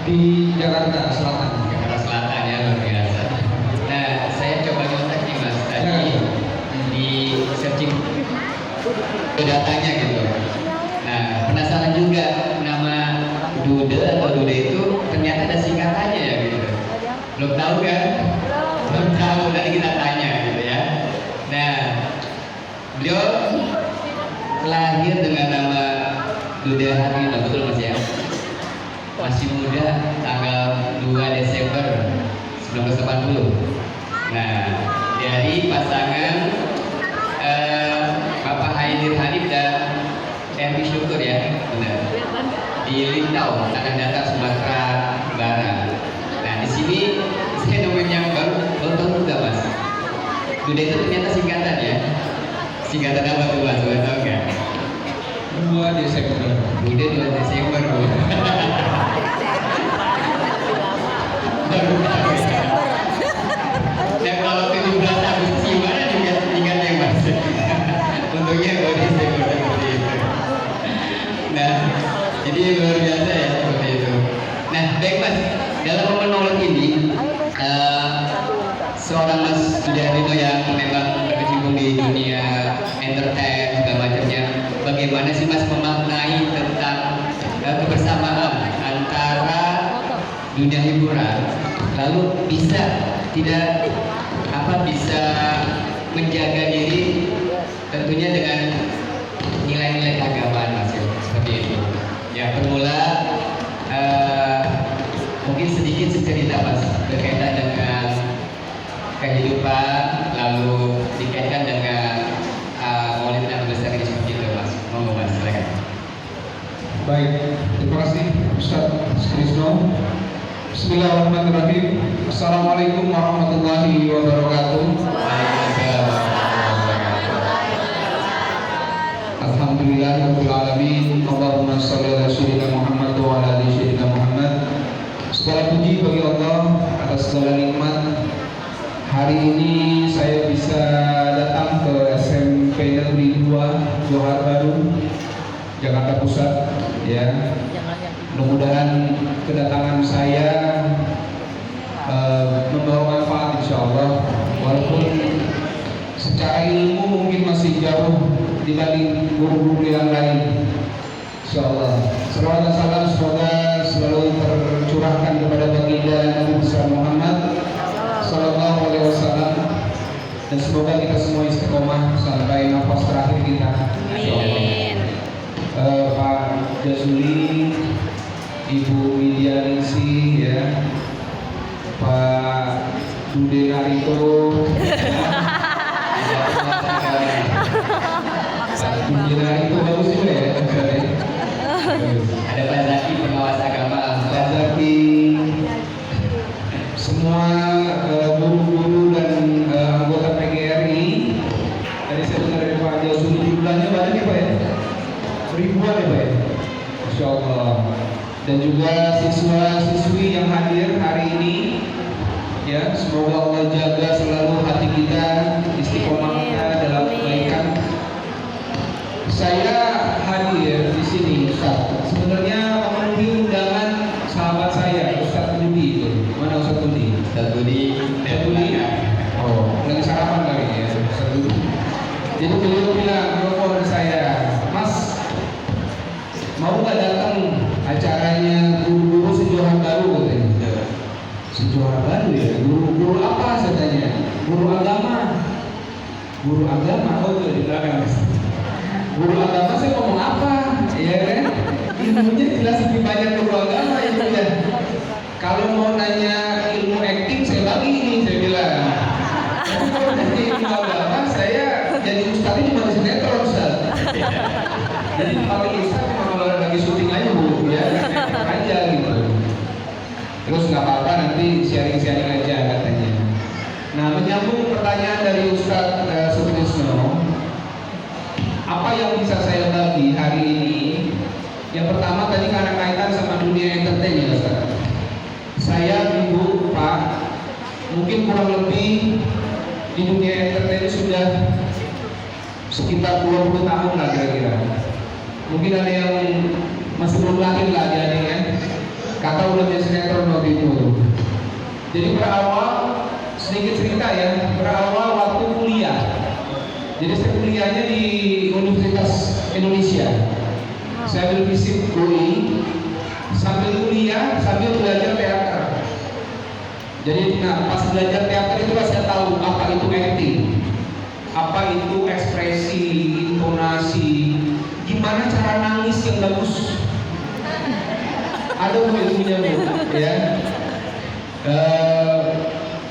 di Jakarta Selatan. Jakarta Selatan ya, luar biasa. Nah, saya coba nyontek nih Mas tadi di searching datanya gitu. Nah, penasaran juga nama Dude atau Dude itu ternyata ada singkatannya ya gitu. Belum tahu kan? Belum tahu, nanti kita tanya gitu ya. Nah, beliau lahir dengan nama Dude Harlino, betul Mas ya? Masih muda, tanggal 2 Desember 1980. Nah, dari pasangan Bapak Haidir Hanif dan Erwi Syukur ya, benar. Di Lintau, Tanah Datar, Sumatera Barat. Nah, di sini saya nemuin yang baru tahu juga Mas. Dude itu ternyata singkatan ya. Singkatan apa tuh Mas? Boleh tahu nggak? 2 Desember. Dude 2 Desember Bu. Baru tahu ya. Dan kalau 17 Agustus gimana juga ingatnya Mas? Untungnya 2 Desember seperti itu. Nah, jadi luar biasa ya seperti itu. Nah, baik Mas, dalam monolog ini seorang Mas Dude Harlino yang memang berkecimpung di dunia entertain segala macamnya, bagaimana sih Mas memaknai tentang kebersamaan antara dunia hiburan lalu bisa menjaga diri tentunya dengan nilai-nilai keagamaan Mas ya, seperti itu. Ya, bermula mungkin sedikit cerita Mas berkaitan dengan kehidupan lalu dikaitkan dengan Maulid Nabi besar ini seperti itu Mas. Monggo Mas, silakan. Baik, terima kasih Ustaz Krisno. Bismillahirrahmanirrahim. Assalamualaikum warahmatullahi wabarakatuh. Waalaikumsalam. Alhamdulillahirabbil alamin. Allahumma shalli ala sayyidina Muhammad wa ala ali sayyidina Muhammad. Segala puji bagi Allah atas segala nikmat. Hari ini saya bisa datang ke SMP Negeri 2 Johar Baru, Jakarta Pusat ya. Mudah-mudahan kedatangan saya membawa manfaat insya Allah, walaupun secara ilmu mungkin masih jauh dibanding guru-guru yang lain. Insya Allah. Salawat dan salam semoga selalu tercurahkan kepada baginda Nabi besar Muhammad Sallallahu Alaihi Wasallam, dan semoga kita semua istiqomah sampai nafas terakhir kita. Amin. Pak Jazuli, Ibu Widianingsi ya, Pak Dude Harlino, Pak Dude Harlino bagus juga ya. Ada Pak Zaki pengawas agama, Pak Zaki, semua guru-guru dan anggota PGRI. Tadi saya dengar dari Pak Jazuli jumlahnya banyak ya Pak ya, ribuan ya Pak ya, Insya Allah. Dan juga siswa-siswi yang hadir hari ini ya, semoga Allah jaga selalu hati kita, istiqomah kita dalam kebaikan. Saya hadir di sini Ustaz sebenarnya memenuhi undangan sahabat saya Ustaz Budi itu. Mana Ustaz Budi? Ustaz Budi. Oh, lagi sarapan kali ya Ustaz Budi. Jadi beliau bilang, telepon saya, Mas, mau nggak datang acaranya guru-guru sejoran baru katanya. Sejoran baru ya, guru apa saya tanya? Guru agama. Guru agama, oh itu di belakang Mas. Guru agama saya ngomong apa? Ya kan? Ilmunya jelas lebih banyak guru agama ilmunya. Kalau mau nanya ilmu acting saya bagi ini, saya bilang. Tapi kalau nanya ilmu agama saya jadi ustaznya cuma di sinetron Ustaz. Jadi paling Ustaz cuma kalau lagi syuting aja Bu ya, aja gitu. Terus nggak apa-apa nanti sharing-sharing aja katanya. Nah, menyambung pertanyaan dari Ustaz Sutrisno, apa yang bisa saya bagi hari ini? Yang pertama tadi karena kaitan sama dunia entertain ya Ustaz. Saya, Ibu, Pak, mungkin kurang lebih di dunia entertain sudah sekitar 20 tahun lah kira-kira. Mungkin ada yang masih belum lahir lah adik-adik ya. Kata udah buat sinetron waktu itu. Jadi berawal, sedikit cerita ya, berawal waktu kuliah. Jadi saya kuliahnya di Universitas Indonesia. Saya ambil fisip UI, sambil kuliah, sambil belajar teater. Jadi pas belajar teater itu saya tahu apa itu acting, apa itu ekspresi, intonasi, gimana cara nangis yang bagus. Ada ilmunya bu, ya.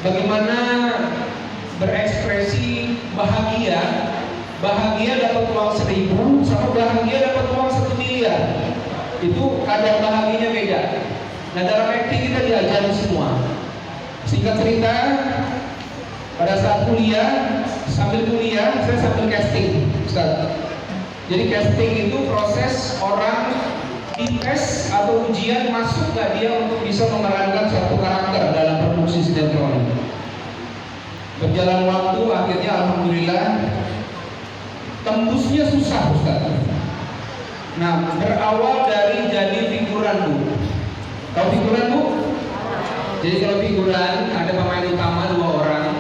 Bagaimana berekspresi bahagia dapat uang 1.000 sama bahagia dapat uang 1 miliar. Itu kadar bahagianya beda. Nah dalam acting kita diajari semua. Singkat cerita, pada saat kuliah, sambil kuliah saya sambil casting, Ustaz. Jadi casting itu proses orang dites atau ujian masuk gak dia untuk bisa memerankan suatu karakter dalam produksi sinetron. Berjalan waktu, akhirnya alhamdulillah tembusnya susah, Ustaz. Nah, berawal dari jadi figuran bu. Tahu figuran bu? Jadi kalau figuran ada pemain utama 2 orang.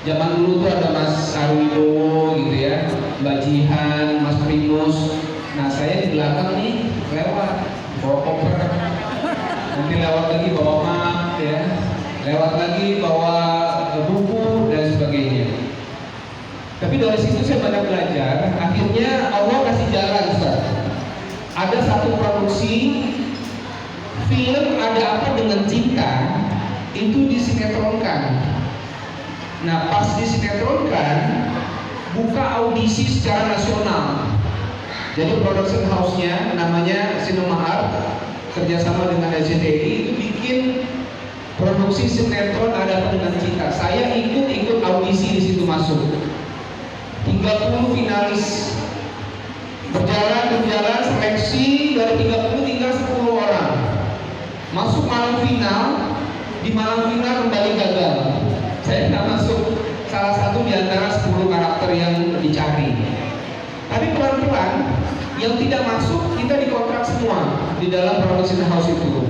Zaman dulu tuh ada Mas Arwidowo gitu ya, Mbak Jihan, Mas Primus. Nah saya di belakang nih lewat bawa koper, nanti lewat lagi bawa map ya, lewat lagi bawa buku dan sebagainya. Tapi dari situ saya banyak belajar. Akhirnya Allah kasih jalan, Ustaz. Ada satu produksi film Ada Apa Dengan Cinta itu disinetronkan. Nah pas disinetronkan buka audisi secara nasional. Jadi production house-nya namanya Cinema Art kerjasama dengan SCTI itu bikin produksi sinetron Ada Apa Dengan Cinta. Saya ikut audisi di situ masuk. 30 finalis. Berjalan seleksi dari 30 tinggal 10 orang. Masuk malam final. Di malam final kembali gagal. Saya tidak masuk salah satu di antara 10 karakter yang dicari. Tapi pelan-pelan yang tidak masuk kita dikontrak semua di dalam production house itu.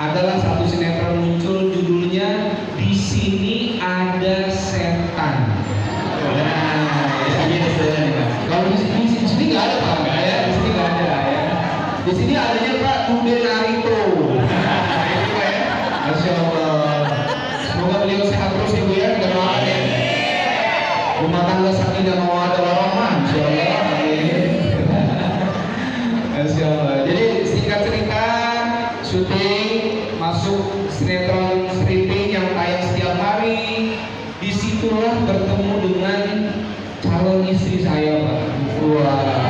Adalah satu sinetron muncul judulnya Di Sini Ada Setan. Nah, kalau di sini nggak ada Pak, ya. Di sini nggak ada ya. Di sini adanya Pak Dude Narito. Masya Allah. Semoga beliau sehat terus ibu ya, kita doakan ya. Rumah tangga sakinah mawaddah warahmah, insya Allah. Amin. Masya Allah. Jadi singkat cerita, syuting masuk sinetron stripping yang tayang setiap hari. Disitulah bertemu dengan calon istri saya, Pak. Wah.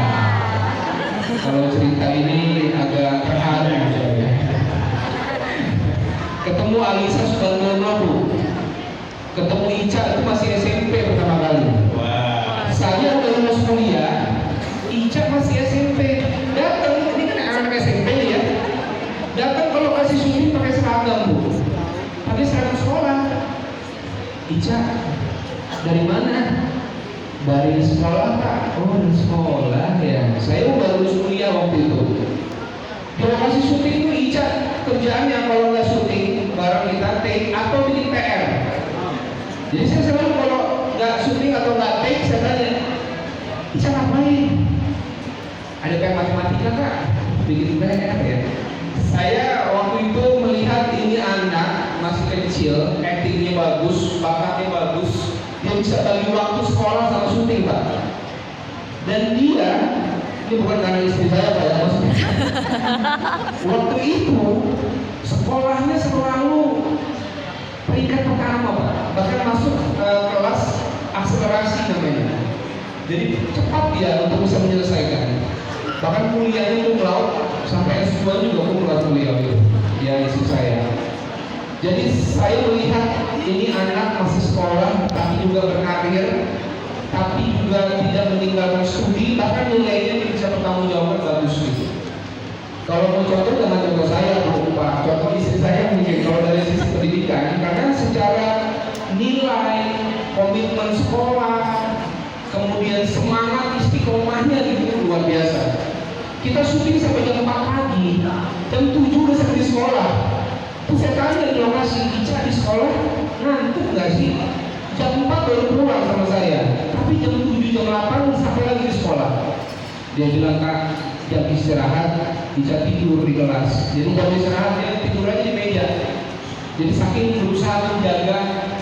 Kalau cerita ini agak terharu saya. Ketemu Alisa Subandono, Bu. Ketemu Ica itu masih SMP pertama kali. Wow. Saya udah lulus kuliah, Ica masih SMP. Datang, ini kan anak SMP ya. Datang kalau kasih syuting pakai seragam, Bu. Pakai seragam sekolah. Ica, dari mana? Dari sekolah, Pak. Oh, dari sekolah ya. Saya udah lulus kuliah waktu itu. Kalau kasih syuting itu Ica kerjaannya kalau nggak syuting bareng kita take atau bikin PR. Jadi saya selalu kalau nggak syuting atau nggak take saya tanya, Ica ngapain? Ada PR matematika Kak? Bikin PR ya. Saya waktu itu melihat ini anak masih kecil, actingnya bagus, bakatnya bagus, dia bisa bagi waktu sekolah sama syuting Pak. Dan dia, ini bukan karena istri saya Pak ya maksudnya. Waktu itu sekolahnya selalu peringkat pertama Pak, bahkan masuk kelas akselerasi namanya. Jadi cepat dia untuk bisa menyelesaikan. Bahkan kuliahnya itu melaut sampai S2 juga kumlaut kuliah itu. Ya istri saya. Jadi saya melihat ini anak masih sekolah tapi juga berkarir, tapi juga tidak meninggalkan studi, bahkan nilainya bisa bertanggung jawab bagus gitu. Kalau mau contoh jangan contoh saya Pak, contoh istri saya mungkin kalau dari sisi pendidikan, karena secara nilai, komitmen sekolah, kemudian semangat istiqomahnya gitu luar biasa. Kita syuting sampai jam 4 pagi, jam 7 udah sampai di sekolah. saya tanya di lokasi, Ica di sekolah ngantuk nggak sih? Jam 4 baru pulang sama saya, tapi jam 7, jam 8 sampai lagi di sekolah. Dia bilang, Kak, jam istirahat Ica tidur di kelas. Jadi jam istirahat dia tidur aja di meja. Jadi saking berusaha menjaga,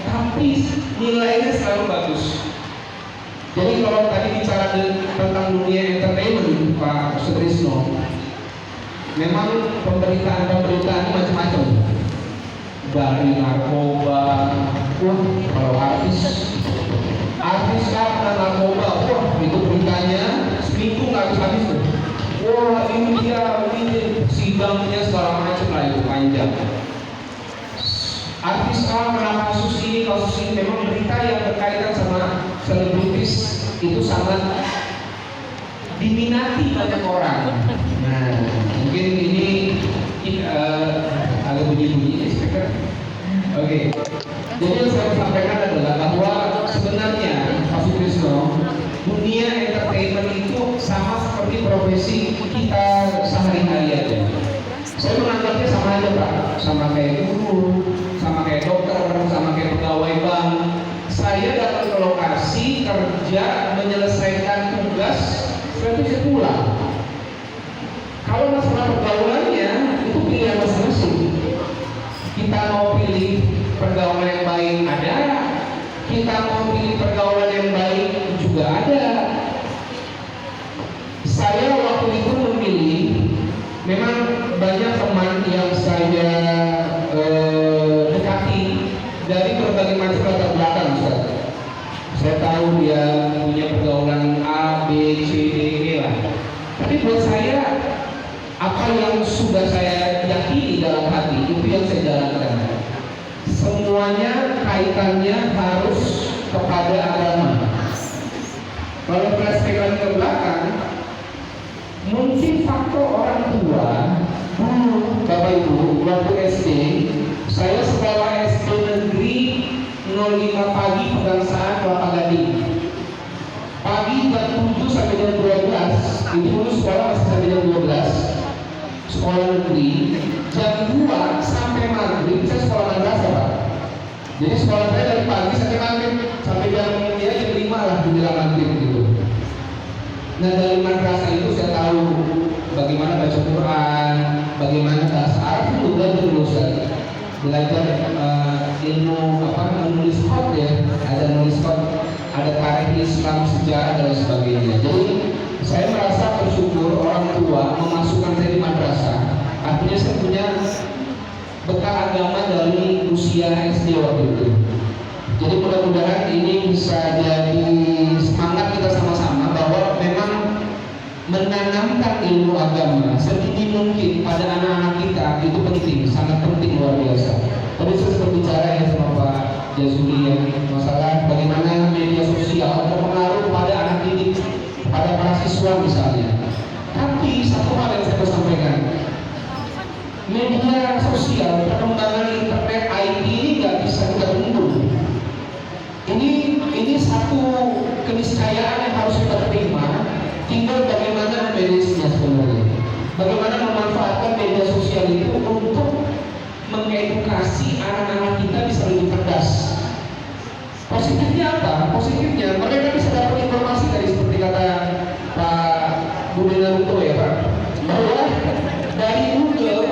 tapi nilainya selalu bagus. Jadi kalau tadi bicara tentang dunia entertainment, Pak Sutrisno, memang pemberitaan macam-macam, dari narkoba, kalau artis kena narkoba, itu beritanya seminggu nggak habis tuh. Wah, ini dia, ini sidangnya segala macam lah, itu panjang. Artis A kena kasus ini, memang berita yang berkaitan sama selebritis itu sangat diminati banyak orang. Nah, mungkin ini agak bunyi-bunyi speaker. Oke. Jadi yang saya sampaikan adalah bahwa sebenarnya Pak Sutrisno, dunia entertainment itu sama seperti profesi kita sehari-hari aja. Saya menganggapnya sama aja Pak, sama kayak guru, sama kayak dokter, sama kayak pegawai bank. Saya datang ke lokasi kerja menyelesaikan tugas, setelah itu saya pulang. Kalau masalah pergaulannya itu pilihan masing-masing. Kita mau pilih pergaulan yang baik ada, kita mau pilih pergaulan yang baik juga ada. Saya waktu itu memilih, memang banyak teman yang saya dekati dari berbagai macam latar belakang, Ustaz. Saya tahu dia punya pergaulan A, B, C, D, E lah. Tapi buat saya, apa yang sudah saya yakini dalam hati itu yang saya jalankan. Semuanya kaitannya harus kepada agama. Kalau flashback ke belakang, mungkin faktor orang tua dulu, Bapak Ibu, waktu SD, saya sekolah SD negeri 05 pagi Pegangsaan Kelapa Gading. Pagi jam 7 sampai jam 12, itu dulu sekolah masih sampai jam 12. Sekolah negeri, jam 2 sampai maghrib saya sekolah madrasah Pak. Jadi sekolah saya dari pagi sampai maghrib, sampai jam 5 lah menjelang maghrib gitu. Nah dari madrasah itu saya tahu bagaimana baca Quran, bagaimana bahasa Arab itu juga dulu saya belajar ilmu menulis khot ya, ada nulis khot, ada tarikh Islam, sejarah dan sebagainya. Jadi saya merasa bersyukur orang tua memasukkan saya di madrasah. Artinya saya punya bekal agama dari usia SD waktu itu. Jadi mudah-mudahan ini bisa jadi semangat kita sama-sama bahwa memang menanamkan ilmu agama sedini mungkin pada anak-anak kita itu penting, sangat penting, luar biasa. Tadi saya sempat bicara ya sama Pak Jazuli ya, masalah bagaimana media sosial berpengaruh pada anak didik, pada para siswa misalnya. Tapi satu hal yang saya mau sampaikan, media sosial, perkembangan internet, IT ini nggak bisa kita tunggu. Ini satu keniscayaan yang harus kita terima. Tinggal bagaimana manajenya sebenarnya. Bagaimana memanfaatkan media sosial itu untuk mengedukasi anak-anak kita bisa lebih cerdas. Positifnya apa? Positifnya mereka bisa dapat informasi tadi seperti kata Pak Budi Naruto ya Pak, bahwa dari Google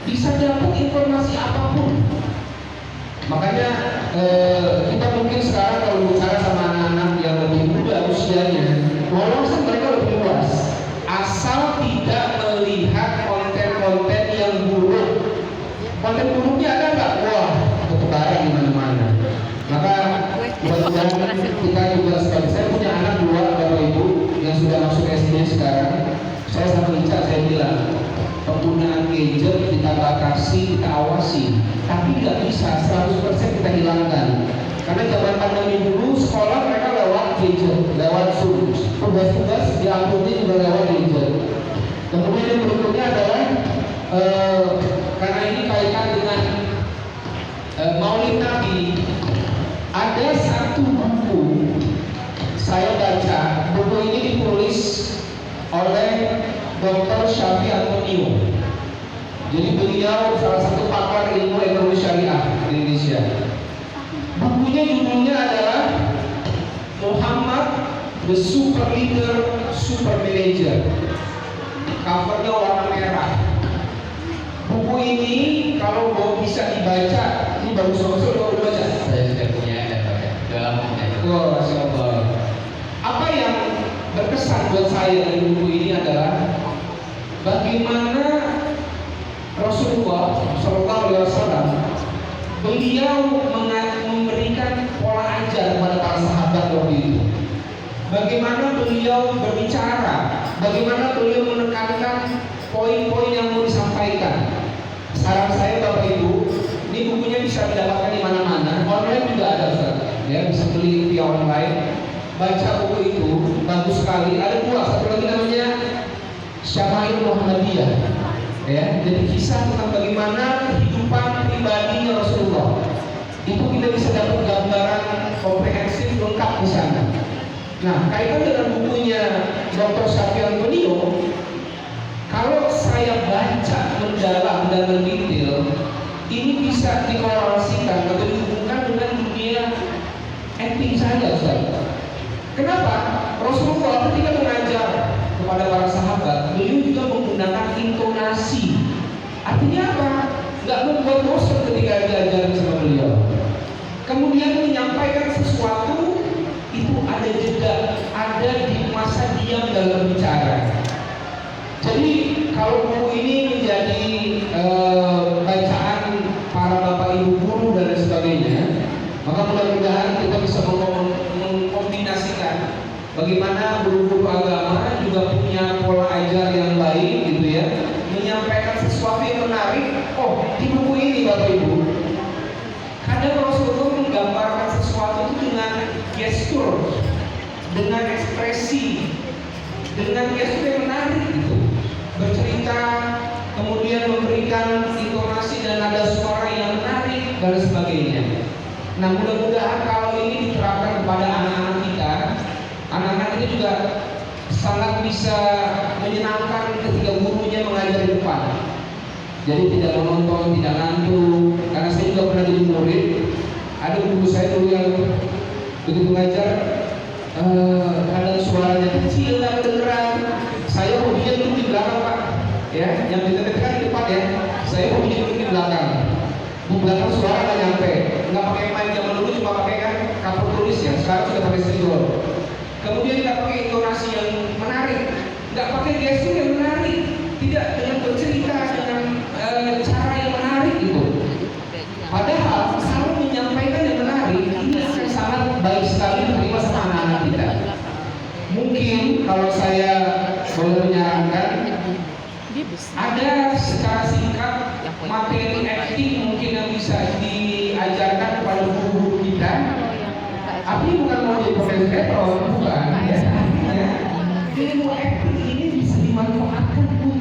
bisa dapat informasi apapun. Makanya kita mungkin sekarang kalau bicara sama anak-anak yang lebih muda usianya, wawasan mereka lebih luas, asal tidak melihat konten-konten yang buruk. Konten buruknya ada nggak? Wah, ketebaran di mana-mana. Maka mudah-mudahan kita juga sebagai, saya punya anak 2 Bapak Ibu yang sudah masuk SD sekarang. Saya sama Ica saya bilang, penggunaan gadget kita batasi, kita awasi, tapi nggak bisa 100% kita hilangkan. Karena zaman pandemi dulu sekolah mereka lewat gadget, lewat Zoom, tugas-tugas diampuni juga lewat gadget. Kemudian yang berikutnya adalah karena ini kaitan dengan Maulid Nabi, ada satu buku saya baca. Buku ini ditulis oleh Dr. Syafi Antonio. Jadi beliau salah satu pakar ilmu ekonomi syariah di Indonesia. Bukunya judulnya adalah Muhammad the Super Leader, Super Manager. Covernya warna merah. Buku ini kalau mau bisa dibaca, ini bagus banget. Udah baca? Saya sudah punya dan pakai. Sudah lama punya. Wah, Masya Allah. Apa yang berkesan buat saya dari buku ini adalah bagaimana Rasulullah SAW beliau memberikan pola ajar kepada para sahabat waktu itu. Bagaimana beliau berbicara, bagaimana beliau menekankan poin-poin yang mau disampaikan. Saran saya Bapak Ibu, ini bukunya bisa didapatkan di mana-mana. Online juga ada, Ustaz. Ya, bisa beli via online. Baca buku itu bagus sekali. Ada dua, satu lagi namanya Syama'il Muhammadiyah. Ya, jadi kisah tentang bagaimana kehidupan pribadinya Rasulullah. Itu kita bisa dapat gambaran komprehensif lengkap di sana. Nah, kaitan dengan bukunya Dr. Shafi Antonio, kalau saya baca mendalam dan mendetail, ini bisa dikorelasikan atau dihubungkan dengan dunia acting saya, Ustaz. Kenapa? Rasulullah ketika mengajar kepada para sahabat, beliau juga menggunakan intonasi. Artinya apa? Nggak membuat bosan ketika diajar sama beliau. Kemudian menyampaikan sesuatu itu ada jeda, ada di masa diam dalam bicara. Jadi kalau buku ini menjadi bacaan para bapak ibu guru dan sebagainya, maka mudah-mudahan kita bisa mengkombinasikan bagaimana guru-guru agama juga punya pola ajar yang baik gitu ya, menyampaikan sesuatu yang menarik. Oh, di buku ini Bapak Ibu, kadang Rasulullah menggambarkan sesuatu itu dengan gestur, dengan ekspresi, dengan gestur yang menarik gitu. Bercerita, kemudian memberikan intonasi dan nada suara yang menarik dan sebagainya. Nah, mudah-mudahan kalau ini diterapkan kepada anak-anak kita, anak-anak itu juga sangat bisa menyenangkan ketika gurunya mengajar di depan. Jadi tidak menonton, tidak ngantuk. Karena saya juga pernah jadi murid. Ada guru saya dulu yang begitu mengajar, kadang suaranya kecil, nggak kedengeran. Saya hobinya duduk di belakang, Pak. Ya, yang ditekan di depan ya. Saya hobinya duduk di belakang. Di belakang suara nggak nyampe. Nggak pakai mic, zaman dulu cuma pakai kan kapur tulis ya. Sekarang sudah pakai stereo. Kemudian nggak pakai intonasi yang menarik, nggak pakai gestur yang menarik, tidak dengan bercerita dengan cara yang menarik itu. Padahal kalau menyampaikan yang menarik ini akan sangat baik sekali diterima sama anak-anak kita. Mungkin kalau saya boleh menyarankan, ada secara singkat materi acting mungkin yang bisa diajarkan kepada guru-guru kita. Artinya bukan mau jadi profesor, bukan. Ya, ilmu acting ini bisa dimanfaatkan